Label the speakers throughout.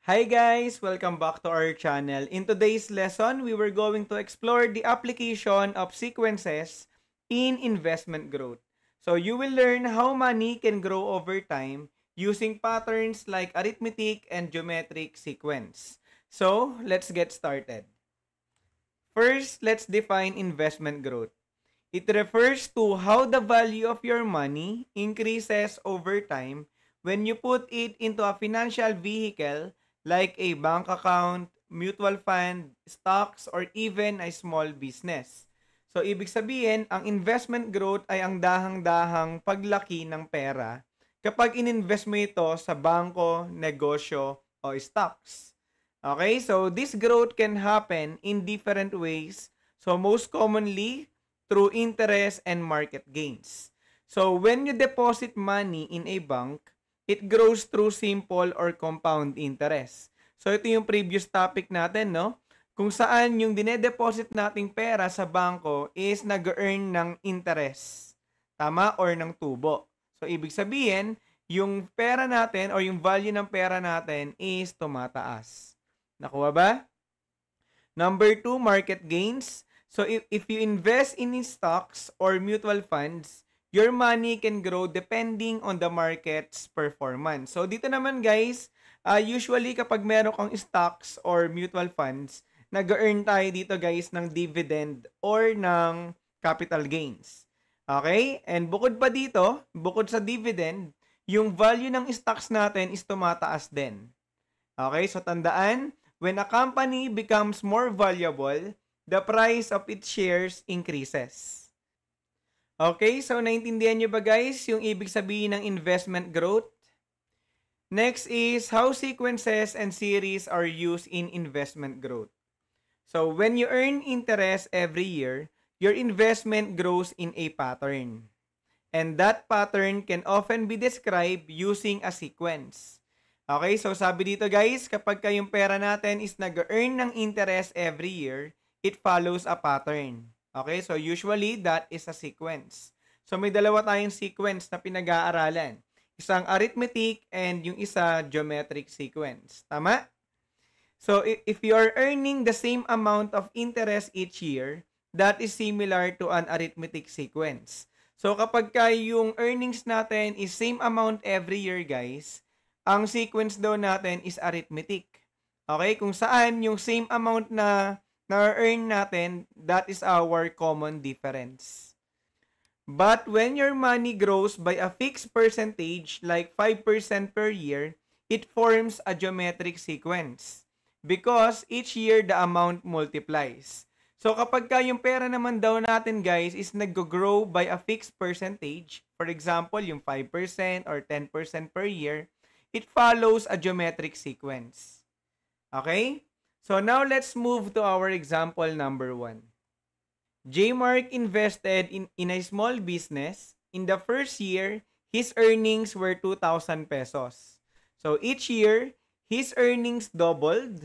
Speaker 1: Hi guys! Welcome back to our channel. In today's lesson, we were going to explore the application of sequences in investment growth. So you will learn how money can grow over time using patterns like arithmetic and geometric sequence. So let's get started. First, let's define investment growth. It refers to how the value of your money increases over time when you put it into a financial vehicle like a bank account, mutual fund, stocks, or even a small business. So, ibig sabihin, ang investment growth ay ang dahang-dahang paglaki ng pera kapag ininvest mo ito sa bangko, negosyo, o stocks. Okay, so this growth can happen in different ways. So, most commonly, through interest and market gains. So, when you deposit money in a bank, it grows through simple or compound interest. So, ito yung previous topic natin, no? Kung saan yung dinedeposit nating pera sa bangko is nag-earn ng interest. Tama? Or ng tubo. So, ibig sabihin, yung pera natin or yung value ng pera natin is tumataas. Nakuha ba? Number 2, market gains. So if you invest in stocks or mutual funds, your money can grow depending on the market's performance. So dito naman guys, usually kapag meron kang stocks or mutual funds, nag-earn tayo dito guys ng dividend or ng capital gains. Okay? And bukod pa dito, bukod sa dividend, yung value ng stocks natin is tumataas din. Okay? So tandaan, when a company becomes more valuable, the price of its shares increases. Okay, so naintindihan nyo ba guys yung ibig sabihin ng investment growth? Next is how sequences and series are used in investment growth. So when you earn interest every year, your investment grows in a pattern. And that pattern can often be described using a sequence. Okay, so sabi dito guys, kapag yung pera natin is nag-earn ng interest every year, it follows a pattern. Okay, so usually that is a sequence. So may dalawa tayong sequence na pinag-aaralan. Isang arithmetic and yung isa geometric sequence. Tama? So if you are earning the same amount of interest each year, that is similar to an arithmetic sequence. So kapag yung earnings natin is same amount every year guys, ang sequence daw natin is arithmetic. Okay, kung saan yung same amount na na-earn natin, that is our common difference. But when your money grows by a fixed percentage, like 5% per year, it forms a geometric sequence because each year the amount multiplies. So kapag yung pera naman daw natin guys is nag-grow by a fixed percentage, for example, yung 5% or 10% per year, it follows a geometric sequence. Okay? So now let's move to our example number 1. J-Mark invested in a small business. In the first year, his earnings were 2,000 pesos. So each year, his earnings doubled.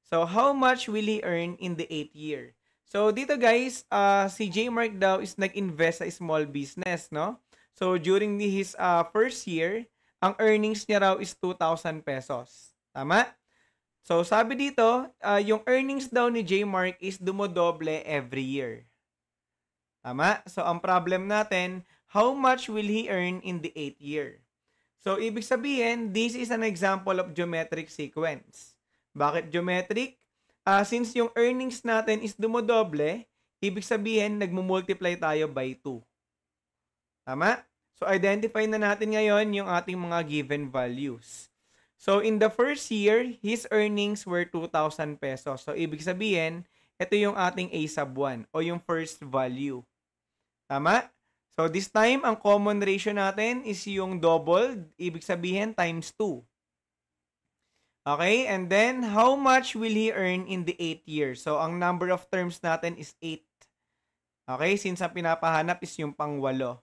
Speaker 1: So how much will he earn in the 8th year? So dito guys, si J-Mark daw is nag-invest sa small business, no? So during his first year, ang earnings niya raw is 2,000 pesos. Tama? So, sabi dito, yung earnings daw ni J-Mark is dumodoble every year. Tama? So, ang problem natin, how much will he earn in the 8th year? So, ibig sabihin, this is an example of geometric sequence. Bakit geometric? Since yung earnings natin is dumodoble, ibig sabihin, nagmumultiply tayo by 2. Tama? So, identify na natin ngayon yung ating mga given values. So, in the first year, his earnings were 2,000 pesos. So, ibig sabihin, ito yung ating A sub 1 o yung first value. Tama? So, this time, ang common ratio natin is yung doubled. Ibig sabihin, times 2. Okay? And then, how much will he earn in the 8th year? So, ang number of terms natin is 8. Okay? Since ang pinapahanap is yung pang 8.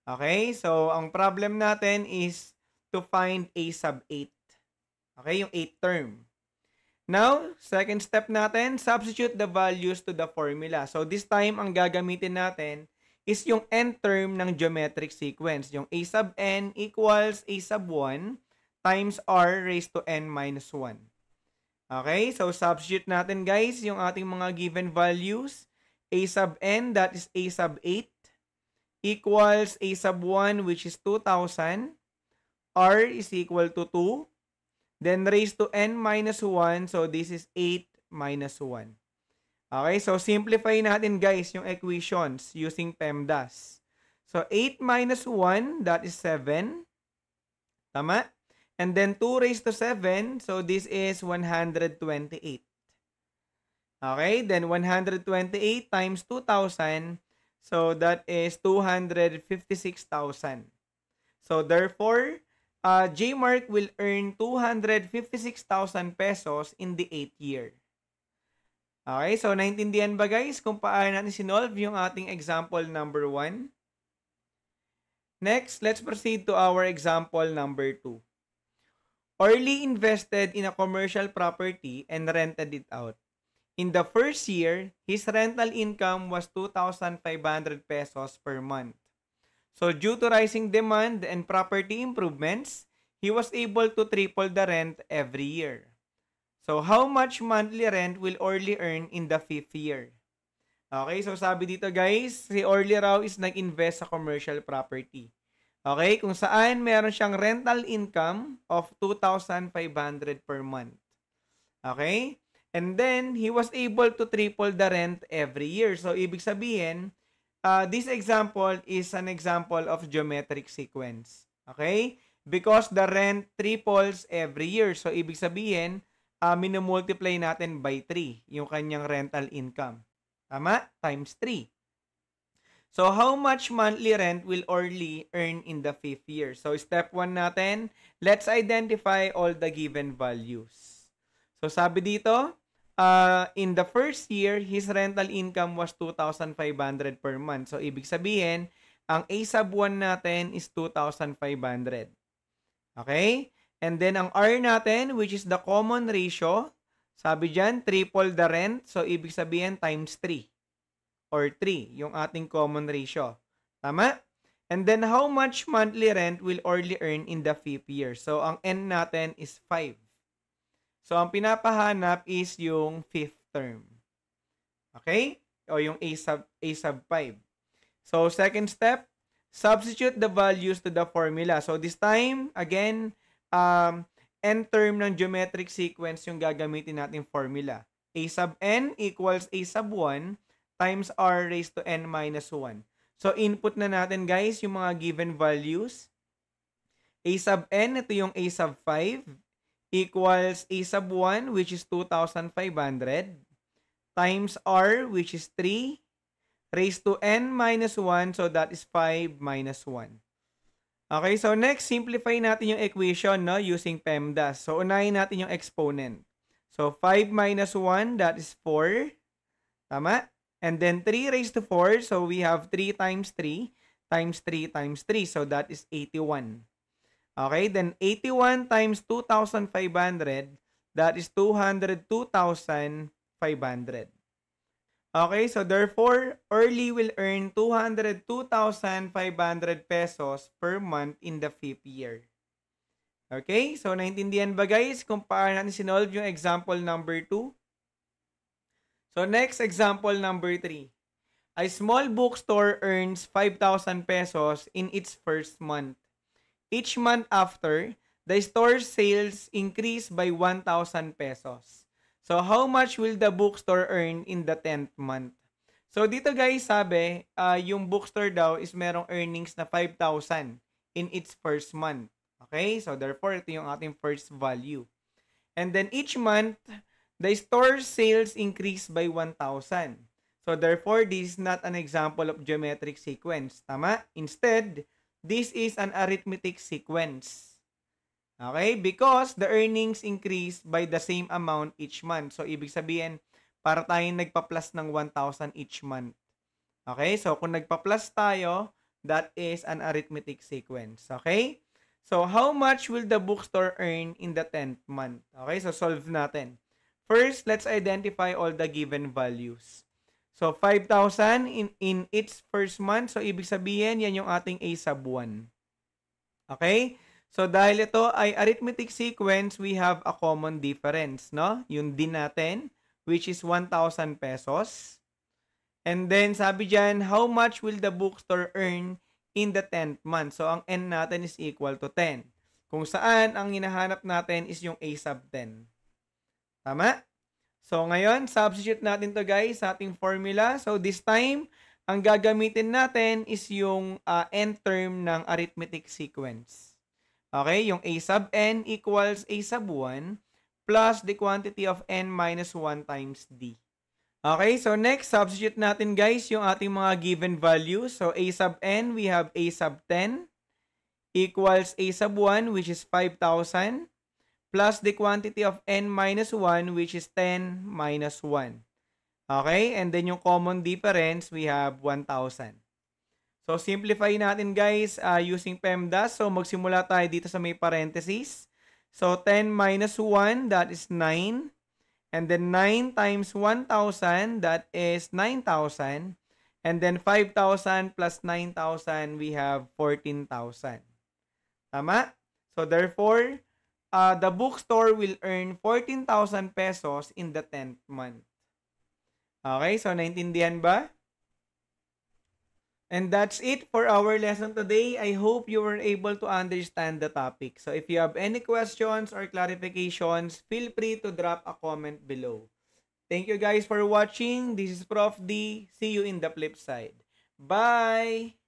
Speaker 1: Okay? So, ang problem natin is to find A sub 8. Okay, yung 8th term. Now, second step natin, substitute the values to the formula. So, this time, ang gagamitin natin is yung n term ng geometric sequence. Yung A sub n equals A sub 1 times r raised to n minus 1. Okay, so substitute natin guys yung ating mga given values. A sub n, that is a sub 8, equals a sub 1, which is 2,000. R is equal to 2. Then raised to n minus 1, so this is 8 minus 1. Okay, so simplify natin guys yung equations using PEMDAS. So 8 minus 1, that is 7. Tama? And then 2 raised to 7, so this is 128. Okay, then 128 times 2,000, so that is 256,000. So therefore, J Mark will earn 256,000 pesos in the 8th year. Okay, so naintindihan ba guys kung paano natin sinolve yung ating example number 1? Next, let's proceed to our example number 2. Orly invested in a commercial property and rented it out. In the first year, his rental income was 2,500 pesos per month. So due to rising demand and property improvements, he was able to triple the rent every year. So how much monthly rent will Orly earn in the 5th year? Okay, so sabi dito guys, si Orly raw is nag-invest sa commercial property. Okay, kung saan meron siyang rental income of 2,500 per month. Okay? And then, he was able to triple the rent every year. So, ibig sabihin, this example is an example of geometric sequence. Okay? Because the rent triples every year. So, ibig sabihin, minumultiply natin by 3 yung kanyang rental income. Tama? Times 3. So, how much monthly rent will Orly earn in the 5th year? So, step 1 natin, let's identify all the given values. So, sabi dito, in the first year, his rental income was 2,500 per month. So, ibig sabihin, ang A sub 1 natin is 2,500. Okay? And then, ang R natin, which is the common ratio, sabi dyan, triple the rent. So, ibig sabihin, times 3. Or 3, yung ating common ratio. Tama? And then, how much monthly rent will Orly earn in the 5th year? So, ang N natin is 5. So, ang pinapahanap is yung 5th term. Okay? O yung A sub 5. So, second step, substitute the values to the formula. So, this time, again, n term ng geometric sequence yung gagamitin natin formula. A sub n equals A sub 1 times R raised to n minus 1. So, input na natin guys yung mga given values. A sub n, ito yung A sub 5. Equals A sub 1, which is 2,500, times R, which is 3, raised to n minus 1, so that is 5 minus 1. Okay, so next, simplify natin yung equation, no, using PEMDAS. So, unahin natin yung exponent. So, 5 minus 1, that is 4. Tama? And then 3 raised to 4, so we have 3 times 3 times 3 times 3, so that is 81. Okay, then 81 times 2,500, that is 202,500. Okay, so therefore, Orly will earn 202,500 pesos per month in the 5th year. Okay, so naintindihan ba guys kung paano natin sinolve yung example number 2? So next, example number 3. A small bookstore earns 5,000 pesos in its first month. Each month after, the store's sales increase by 1,000 pesos. So, how much will the bookstore earn in the 10th month? So, dito guys, sabi, yung bookstore daw is merong earnings na 5,000 in its first month. Okay? So, therefore, ito yung ating first value. And then, each month, the store's sales increase by 1,000. So, therefore, this is not an example of geometric sequence. Tama? Instead, this is an arithmetic sequence. Okay? Because the earnings increase by the same amount each month. So, ibig sabihin, para tayong nagpa-plus ng 1,000 each month. Okay? So, kung nagpa-plus tayo, that is an arithmetic sequence. Okay? So, how much will the bookstore earn in the 10th month? Okay? So, solve natin. First, let's identify all the given values. So, 5,000 in its first month. So, ibig sabihin, yan yung ating A sub 1. Okay? So, dahil ito ay arithmetic sequence, we have a common difference, no? Yung din natin, which is 1,000 pesos. And then, sabi dyan, how much will the bookstore earn in the 10th month? So, ang N natin is equal to 10. Kung saan, ang hinahanap natin is yung A sub 10. Tama? So, ngayon, substitute natin to guys sa ating formula. So, this time, ang gagamitin natin is yung n term ng arithmetic sequence. Okay? Yung A sub n equals A sub 1 plus the quantity of n minus 1 times d. Okay, so next, substitute natin guys yung ating mga given values. So A sub n, we have A sub 10 equals A sub 1 which is 5,000 plus the quantity of n minus 1 which is 10 minus 1. Okay, and then yung common difference, we have 1,000. So simplify natin guys using PEMDAS. So magsimula tayo dito sa may parentheses. So 10 minus 1, that is 9. And then 9 times 1,000, that is 9,000. And then 5,000 plus 9,000, we have 14,000. Tama? So therefore, the bookstore will earn 14,000 pesos in the 10th month. Okay, so naintindihan ba? And that's it for our lesson today. I hope you were able to understand the topic. So if you have any questions or clarifications, feel free to drop a comment below. Thank you guys for watching. This is Prof. D. See you in the flip side. Bye!